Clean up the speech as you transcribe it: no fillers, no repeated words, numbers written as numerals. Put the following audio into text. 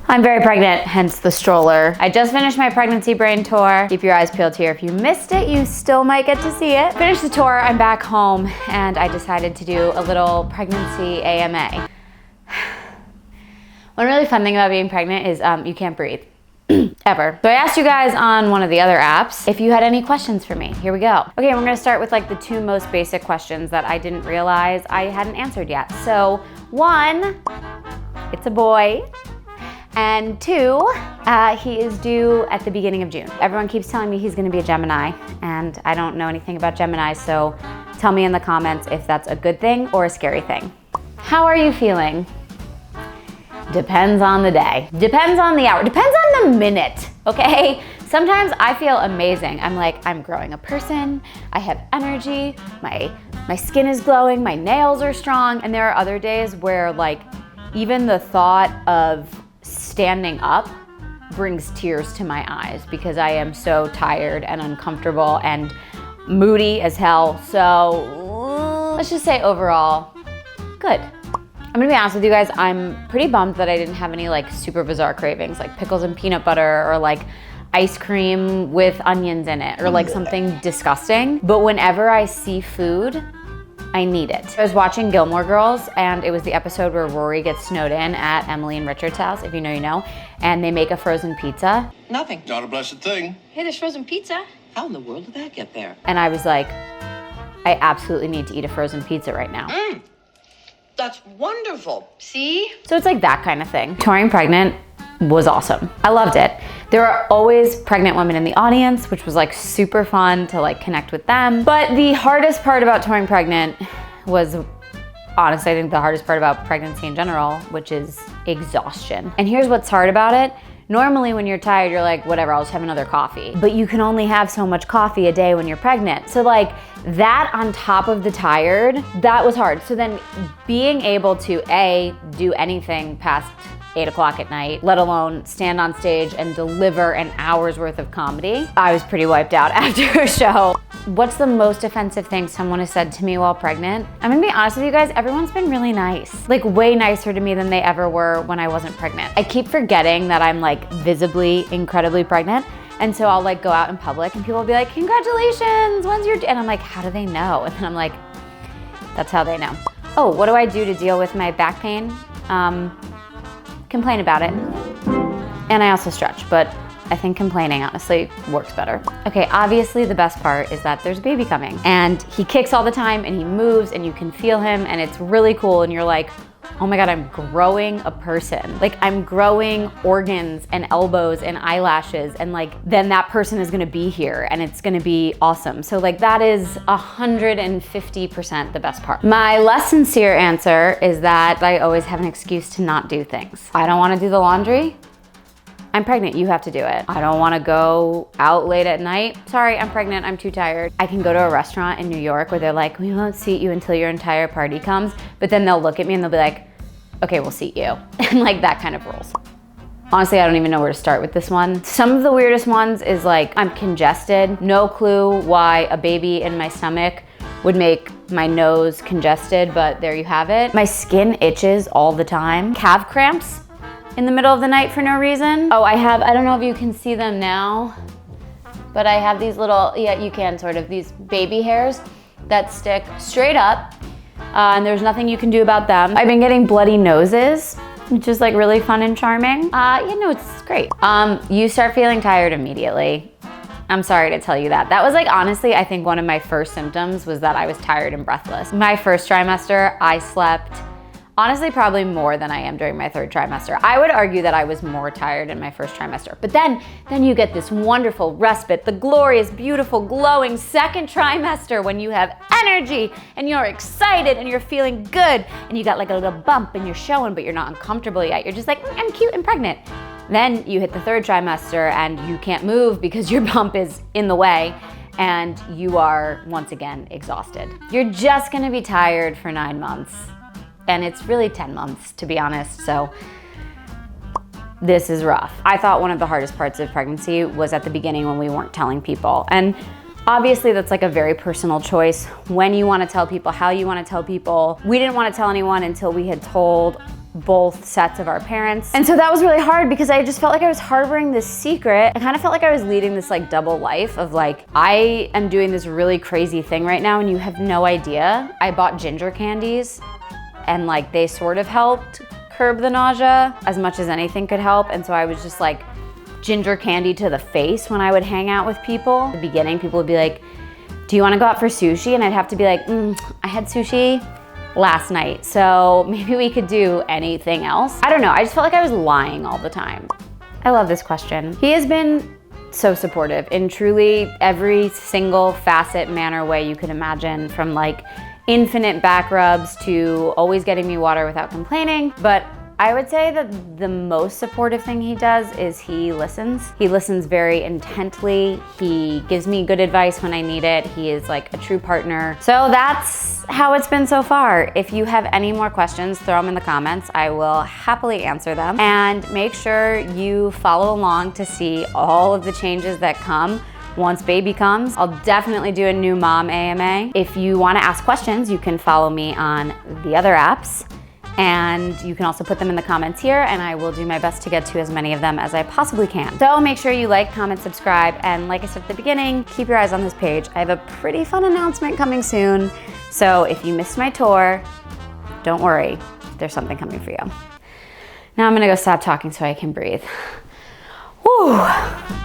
I'm very pregnant, hence the stroller. I just finished my pregnancy brain tour. Keep your eyes peeled here. If you missed it, you still might get to see it. Finished the tour, I'm back home, and I decided to do a little pregnancy AMA. One really fun thing about being pregnant is you can't breathe. Ever. So I asked you guys on one of the other apps if you had any questions for me. Here we go. Okay, we're gonna start with like the two most basic questions that I didn't realize I hadn't answered yet. So one, it's a boy. And two, he is due at the beginning of June. Everyone keeps telling me he's gonna be a Gemini, and I don't know anything about Gemini, so tell me in the comments if that's a good thing or a scary thing. How are you feeling? Depends on the day, depends on the hour, depends on the minute, okay? Sometimes I feel amazing. I'm like, I'm growing a person, I have energy, my skin is glowing, my nails are strong, and there are other days where like, even the thought of standing up brings tears to my eyes because I am so tired and uncomfortable and moody as hell. So let's just say overall, good. I'm gonna be honest with you guys, I'm pretty bummed that I didn't have any like super bizarre cravings like pickles and peanut butter or like ice cream with onions in it or like something disgusting. But whenever I see food, I need it. I was watching Gilmore Girls and it was the episode where Rory gets snowed in at Emily and Richard's house, if you know, you know, and they make a frozen pizza. Nothing. Not a blessed thing. Hey, there's frozen pizza. How in the world did that get there? And I was like, I absolutely need to eat a frozen pizza right now. That's wonderful. See? So it's like that kind of thing. Touring pregnant was awesome. I loved it. There are always pregnant women in the audience, which was like super fun to like connect with them. But the hardest part about touring pregnant was honestly, I think the hardest part about pregnancy in general, which is exhaustion. And here's what's hard about it. Normally when you're tired, you're like, whatever, I'll just have another coffee. But you can only have so much coffee a day when you're pregnant. So like that on top of the tired, that was hard. So then being able to A, do anything past 8 o'clock at night, let alone stand on stage and deliver an hour's worth of comedy, I was pretty wiped out after a show. What's the most offensive thing someone has said to me while pregnant? I'm gonna be honest with you guys, everyone's been really nice. Like way nicer to me than they ever were when I wasn't pregnant. I keep forgetting that I'm like visibly incredibly pregnant. And so I'll like go out in public and people will be like, congratulations, when's your, and I'm like, how do they know? And then I'm like, that's how they know. Oh, what do I do to deal with my back pain? Complain about it. And I also stretch, but I think complaining honestly works better. Okay, obviously the best part is that there's a baby coming and he kicks all the time and he moves and you can feel him and it's really cool and you're like, oh my God, I'm growing a person. Like I'm growing organs and elbows and eyelashes and like then that person is gonna be here and it's gonna be awesome. So like that is 150% the best part. My less sincere answer is that I always have an excuse to not do things. I don't wanna do the laundry. I'm pregnant, you have to do it. I don't wanna go out late at night. Sorry, I'm pregnant, I'm too tired. I can go to a restaurant in New York where they're like, we won't seat you until your entire party comes, but then they'll look at me and they'll be like, okay, we'll seat you. And like that kind of rules. Honestly, I don't even know where to start with this one. Some of the weirdest ones is like, I'm congested. No clue why a baby in my stomach would make my nose congested, but there you have it. My skin itches all the time. Calf cramps in the middle of the night for no reason. Oh, I don't know if you can see them now, but I have these little, yeah, you can sort of, these baby hairs that stick straight up, and there's nothing you can do about them. I've been getting bloody noses, which is like really fun and charming. You know, it's great. You start feeling tired immediately. I'm sorry to tell you that. That was like, honestly, I think one of my first symptoms was that I was tired and breathless. My first trimester, I slept honestly probably more than I am during my third trimester. I would argue that I was more tired in my first trimester. But then you get this wonderful respite, the glorious, beautiful, glowing second trimester when you have energy and you're excited and you're feeling good and you got like a little bump and you're showing, but you're not uncomfortable yet. You're just like, I'm cute and pregnant. Then you hit the third trimester and you can't move because your bump is in the way and you are once again exhausted. You're just gonna be tired for 9 months. And it's really 10 months, to be honest, so this is rough. I thought one of the hardest parts of pregnancy was at the beginning when we weren't telling people. And obviously that's like a very personal choice, when you wanna tell people, how you wanna tell people. We didn't wanna tell anyone until we had told both sets of our parents. And so that was really hard because I just felt like I was harboring this secret. I kind of felt like I was leading this like double life of like, I am doing this really crazy thing right now and you have no idea. I bought ginger candies and like they sort of helped curb the nausea as much as anything could help. And so I was just like ginger candy to the face when I would hang out with people. In the beginning, people would be like, do you wanna go out for sushi? And I'd have to be like, I had sushi last night, so maybe we could do anything else. I don't know, I just felt like I was lying all the time. I love this question. He has been so supportive in truly every single facet, manner, way you could imagine, from like infinite back rubs to always getting me water without complaining. But I would say that the most supportive thing he does is he listens. He listens very intently. He gives me good advice when I need it. He is like a true partner. So that's how it's been so far. If you have any more questions, throw them in the comments. I will happily answer them. And make sure you follow along to see all of the changes that come once baby comes. I'll definitely do a new mom AMA. If you want to ask questions, you can follow me on the other apps. And you can also put them in the comments here and I will do my best to get to as many of them as I possibly can. So make sure you like, comment, subscribe, and like I said at the beginning, keep your eyes on this page. I have a pretty fun announcement coming soon. So if you missed my tour, don't worry, there's something coming for you. Now I'm gonna go stop talking so I can breathe. Whew.